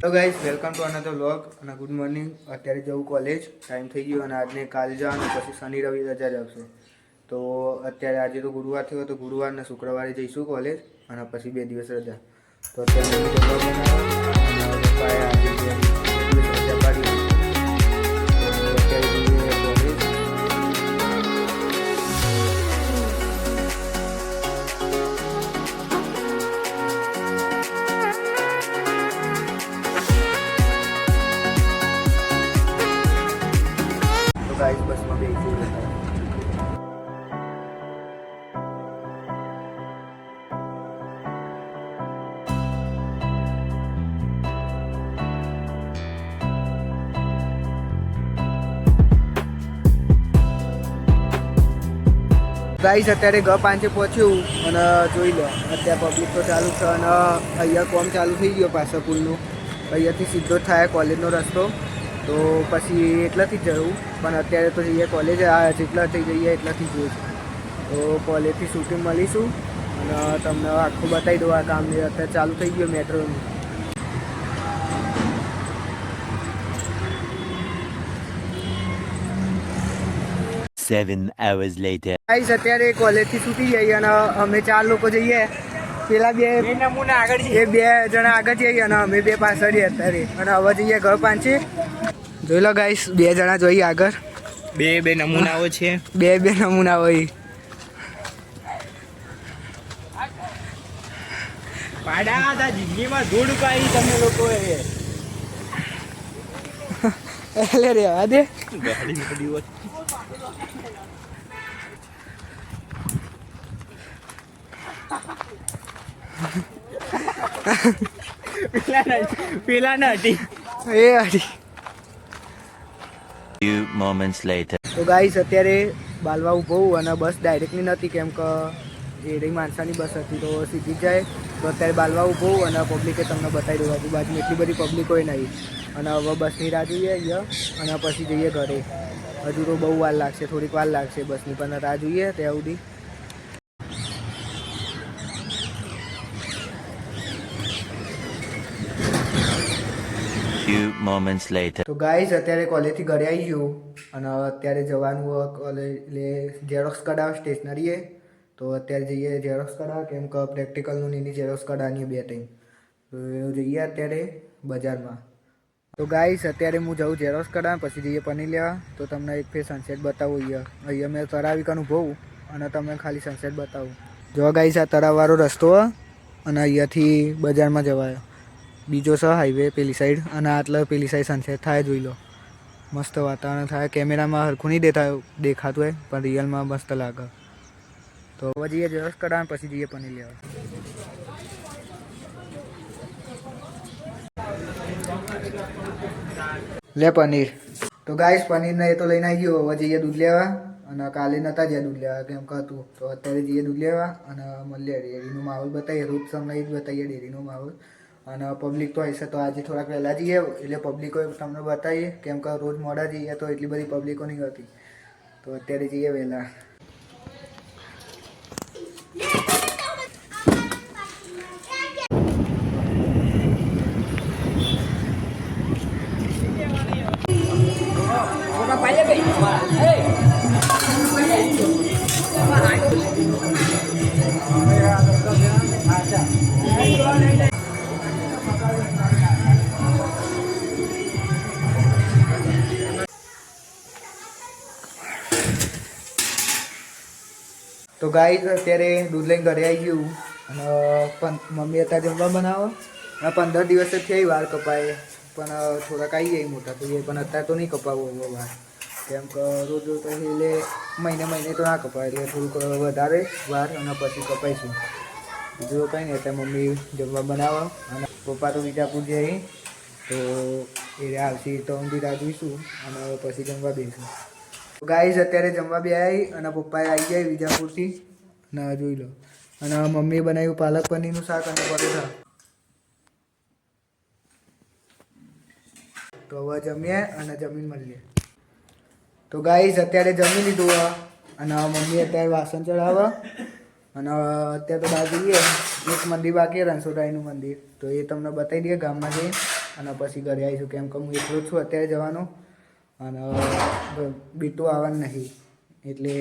Hello guys, welcome to another vlog અને good morning. અત્યારે જવું કોલેજ, ટાઈમ થઈ ગયો અને આજને કાલ જવાનું, પછી શનિ રવિ રજા જ આવશે. તો અત્યારે આજે તો ગુરુવાર થયો, તો ગુરુવાર ને શુક્રવારે જઈશું કોલેજ અને પછી 2 દિવસ રજા. તો અત્યારે રજા પાડી. ગાઈસ બસમાં બેસી ગાઈસ અત્યારે G5 પહોંચ્યું અને જોઈ લો અત્યારે પબ્લિક તો ચાલુ છે અને અહીંયા કોમ ચાલુ થઈ ગયો પાછળ પુલનું. અહીંયાથી સીધો થાય કોલેજનો રસ્તો, તો પછી એટલાથી જ જવું. પણ અત્યારે તો જઈએ કોલેજ, જેટલાથી જઈએ એટલાથી જોઈશું. તો કોલેજથી શૂટિંગ મળીશું અને તમને આખું બતાવી દઉં. આ કામની અત્યારે ચાલુ થઈ ગયો મેટ્રોનું. 7 hours later. ગાઈસ અત્યારે કોલેજથી છૂટી જઈએ અને અમે 4 લોકો જઈએ. પેલા બે નમૂના આગળ જઈએ, એ 2 જણા આગળ જઈએ અને અમે 2 પાછળ જઈએ અત્યારે. અને હવે જઈએ G5. જોઈ લો ગાઈસ, 2 જણા જોઈએ આગળ. બે નમૂનાઓ છે, બે નમૂનાઓ. પાડા હતા જિંદગીમાં ધૂળ પાડી તમે લોકોએ. એટલે રેવા દે. પેલા ના હતી એ હતી. Few moments later. તો ગાઈસ અત્યારે બાલવા ઊભો અને બસ ડાયરેક્ટલી નથી, કેમ કે એ માણસાની બસ હતી તો સીધી જાય. તો અત્યારે બાલવા ઊભો અને પબ્લિકે તમને બતાવી દઉં આજુબાજુ એટલી બધી પબ્લિક હોય નહીં. અને હવે બસની રાહ જોઈએ અહીંયા અને પછી જઈએ ઘરે. હજુ તો બહુ વાર લાગશે, થોડીક વાર લાગશે બસની, પણ રાહ જોઈએ ત્યાં સુધી. Few moments later. તો ગાઈસ અત્યારે કોલેજથી ઘરે આવી ગયું અને અત્યારે જવાનું કોલેજ એટલે ઝેરોક્સ કઢાવવા સ્ટેશનરીએ. તો અત્યારે જઈએ ઝેરોક્સ કઢાવવા, કેમ કે પ્રેક્ટિકલનું એની ઝેરોક્સ કઢાવવાની 2 ટાઈમ. તો જઈએ અત્યારે બજારમાં. તો ગાઈસ અત્યારે હું જાઉં ઝેરોક્સ કઢાવવા, પછી જઈએ પનીર લેવા. તો તમને એક ફેર સનસેટ બતાવું. અહીંયા મેં તળાવિકાનું ભોવું અને તમને ખાલી સનસેટ બતાવું. જો ગાઈસ આ તળાવવાળો રસ્તો અને અહીંયાથી બજારમાં જવાયો. બીજો છે હાઈવે પેલી સાઈડ અને આટલે પેલી સાઈડ સનસેટ થાય. જોઈ લો મસ્ત વાતાવરણ થાય. કેમેરામાં હરખું નહીં દેખાતું હોય પણ રિયલમાં મસ્ત લાગે. તો હવે જઈએ ઝેરોક્સ કઢાવવા, પછી જઈએ પનીર લેવા. લે પનીર. તો ગાઈસ પનીરને એ તો લઈને આવી ગયો. હવે જઈએ દૂધ લેવા અને કાલે નહોતા જ્યાં દૂધ લેવા કેમ કે હતું. તો અત્યારે જઈએ દૂધ લેવા અને મળીએ. ડેરીનો માહોલ બતાવીએ, રોજ તમને જ બતાવીએ ડેરીનો માહોલ. અને પબ્લિક તો હશે તો આજે થોડાક વહેલા જઈએ એટલે પબ્લિકો તમને બતાવીએ, કેમ કે રોજ મોડા જઈએ તો એટલી બધી પબ્લિકો નહીં હોતી. તો અત્યારે જઈએ વહેલા. તો ગાઈસ અત્યારે દૂધ લઈને ઘરે આવી ગયું અને મમ્મી અત્યારે જમવા બનાવો. 15 દિવસ જ થઈ વાર કપાય, પણ થોડાક આવી જાય મોટા થઈ જાય. પણ અત્યારે તો નહીં કપાવવું વાર, કેમ કે રોજ તો એટલે મહિને તો ના કપાય. એટલે થોડુંક વધારે વાર અને પછી કપાઈશું. બીજું કંઈ નહીં. અત્યારે મમ્મી જમવા બનાવો અને પપ્પા તો વિજાપુર જાય. તો એ આવશે તો ઊંધી રાહ જોઈશું અને પછી જમવા બેસીશું. ગાઈસ અત્યારે જમવા બી આવી અને પપ્પાએ આવી જાય વિજાપુરથી અને જોઈ લો. અને મમ્મીએ બનાવ્યું પાલક પનીરનું શાક અને પરોઠા. તો હવે જમીએ અને જમીન મળીએ. તો ગાઈસ અત્યારે જમી લીધું અને મમ્મી અત્યારે વાસણ ચડાવવા અને અત્યારે તો બહાર જઈએ. એક મંદિર બાકી રણછોડરાયનું મંદિર, તો એ તમને બતાવી દઈએ ગામમાં જઈને. અને પછી ઘરે આવીશું, કેમ કે હું એકલો જ છું અત્યારે જવાનો, અને બીટું આવવાનું નહીં, એટલે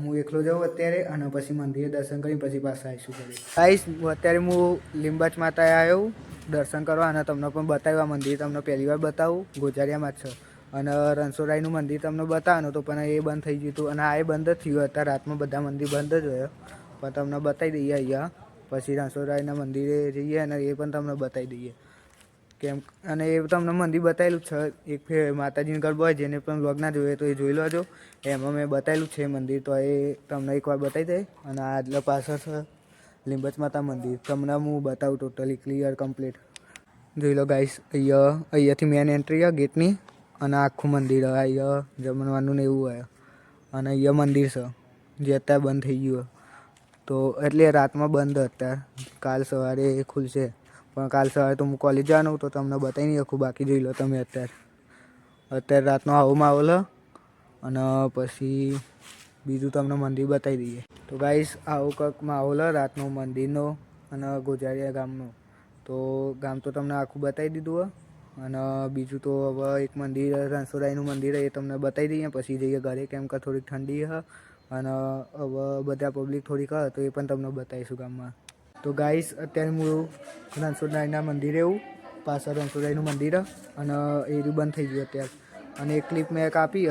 હું એકલો જાઉં અત્યારે, અને પછી મંદિરે દર્શન કરી પછી પાછા આવીશું ઘરે. ગાઈસ અત્યારે હું લીંબાચ માતા આવ્યો દર્શન કરવા, અને તમને પણ બતાવ્યું આ મંદિર, તમને પહેલી વાર બતાવું, ગોજારિયામાં જ છે. અને રણછોડરાયનું મંદિર તમને બતાવવાનું તો પણ એ બંધ થઈ ગયું હતું, અને આ એ બંધ જ થયું. અત્યારે રાતમાં બધા મંદિર બંધ જ હોય, પણ તમને બતાવી દઈએ અહીંયા. પછી રણછોડરાયના મંદિરે જઈએ અને એ પણ તમને બતાવી દઈએ, કેમ અને એ તમને મંદિર બતાવેલું છે. એક માતાજીનો ગરબો હોય, જેને પણ વ્લોગ ના જોયો તો એ જોઈ લેજો, એમાં મેં બતાવેલું છે મંદિર, તો એ તમને એકવાર બતાવી દે. અને આ એટલે પાછળ છે લીંબચ માતા મંદિર, તમને હું બતાવું ટોટલી ક્લિયર કમ્પ્લીટ. જોઈ લો ગાઈસ, અહીંયાથી મેન એન્ટ્રી છે ગેટની, અને આખું મંદિર અહીંયા જમણવાનું ને એવું હોય, અને અહીંયા મંદિર છે જે અત્યારે બંધ થઈ ગયું. તો એટલે રાતમાં બંધ અત્યારે, કાલ સવારે ખુલશે, પણ કાલ સવારે તો હું કોલેજ જવાનું, તો તમને બતાવી નહીં શકું. બાકી જોઈ લો તમે અત્યારે રાતનો આવો માહોલ, અને પછી બીજું તમને મંદિર બતાવી દઈએ. તો ગાઈસ આવો કંઈક માહોલ રાતનો મંદિરનો અને ગોજારિયા ગામનો. તો ગામ તો તમને આખું બતાવી દીધું હોય, અને બીજું તો હવે એક મંદિર રણછોડરાયનું મંદિર એ તમને બતાવી દઈએ, પછી જઈએ ઘરે, કેમ કે થોડીક ઠંડી છે, અને હવે બધા પબ્લિક થોડીક હોય તો એ પણ તમને બતાવીશું ગામમાં. તો ગાઈસ અત્યારે હું રણછોડરાયના મંદિરે એવું પાછળ રણછોડરાયનું મંદિર, અને એ રહ્યું બંધ થઈ ગયું અત્યારે. અને એક ક્લિપ મેં કાપી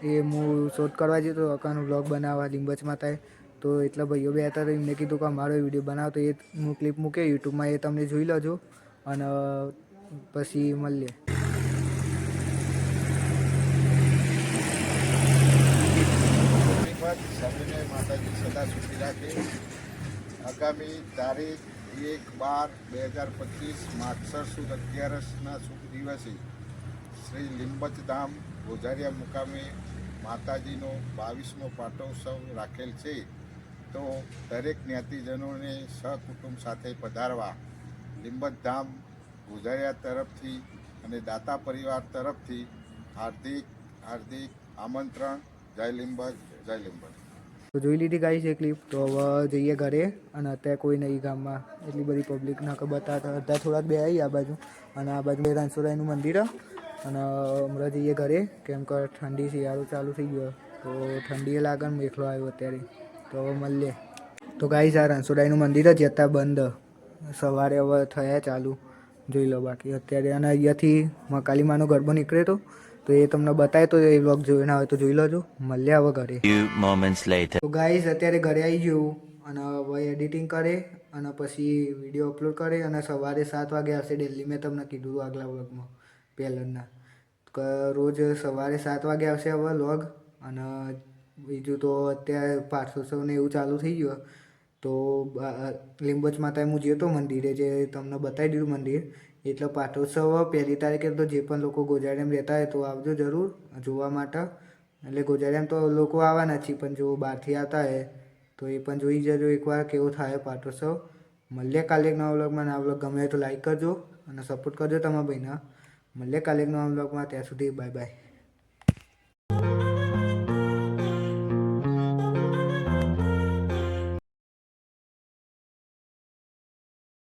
એ હું શૂટ કરવા જતો હતો, અકાનું બ્લોગ બનાવવા લીંબચ માતાએ, તો એટલા ભાઈઓ બે હતા, એમને કીધું કે અમારો વિડીયો બનાવો, તો એ હું ક્લિપ મૂકે યુટ્યુબમાં, એ તમને જોઈ લેજો, અને પછી મળીએ. સૌને માતાજી સદા સુખી રાખે. આગામી તારીખ 1/12/2025 માગસર સુદ 11ના શુભ દિવસે શ્રી લીંબચ ધામ ગોજારિયા મુકામે માતાજીનો 22મો પાટોત્સવ રાખેલ છે. તો દરેક જ્ઞાતિજનોને સહકુટુંબ સાથે પધારવા લીંબચ ધામ ગોજારિયા તરફથી અને દાતા પરિવાર તરફથી હાર્દિક હાર્દિક આમંત્રણ. જય લીંબચ, જય લીંબચ. તો જોઈ લીધી ગાઈસ એ ક્લિપ, તો હવે જઈએ ઘરે, અને અત્યારે કોઈ નહીં ગામમાં, એટલી બધી પબ્લિક ના કે બતાવતા હતા, થોડાક બે આવી આ બાજુ, અને આ બાજુ રણછોડરાયનું મંદિર, અને હમણાં જઈએ ઘરે, કેમ કે ઠંડી શિયાળો ચાલુ થઈ ગયો, તો ઠંડીએ લાગે ને એકલો આવ્યો અત્યારે, તો હવે મળીએ. તો ગાઈસ આ રણછોડરાયનું મંદિર જ અત્યારે બંધ, સવારે હવે થયા ચાલુ, જોઈ લો. બાકી અત્યારે અને અહીંયાથી મકાલીમાનો ગરબો નીકળે તો એ તમને બતાવે, તો એ વ્લોગ જોઈ ના હોય તો જોઈ લેજો. મળ્યા હવે ઘરે. Few moments later. તો ગાઈઝ અત્યારે ઘરે આવી ગયું, અને હવે એડિટિંગ કરે, અને પછી વિડીયો અપલોડ કરે, અને સવારે 7 વાગે આવશે ડેલી. મેં તમને કીધું આગલા વ્લોગમાં પહેલાંના, કે રોજ સવારે 7 વાગે આવશે હવે વ્લોગ. અને બીજું તો અત્યારે પાઠોત્સવ ને એવું ચાલુ થઈ ગયું, તો લીંબચ માતાએ હું ગયો તો મંદિરે, જે તમને બતાવી દીધું મંદિર, એટલે પાઠોત્સવ 1લી તારીખે, તો જે પણ લોકો ગોજારિયામાં રહેતા હોય તો આવજો જરૂર જોવા માટે. એટલે ગોજારિયામાં તો લોકો આવવાના છે, પણ જો બહારથી આવતા હોય તો એ પણ જોઈ જજો એકવાર કેવો થાય પાઠોત્સવ. મળીએ કાલે એક નવા વ્લોગમાં. આ વ્લોગ ગમે તો લાઈક કરજો અને સપોર્ટ કરજો તમારા ભાઈના. મળીએ કાલે એક નવા વ્લોગમાં, ત્યાં સુધી બાય બાય.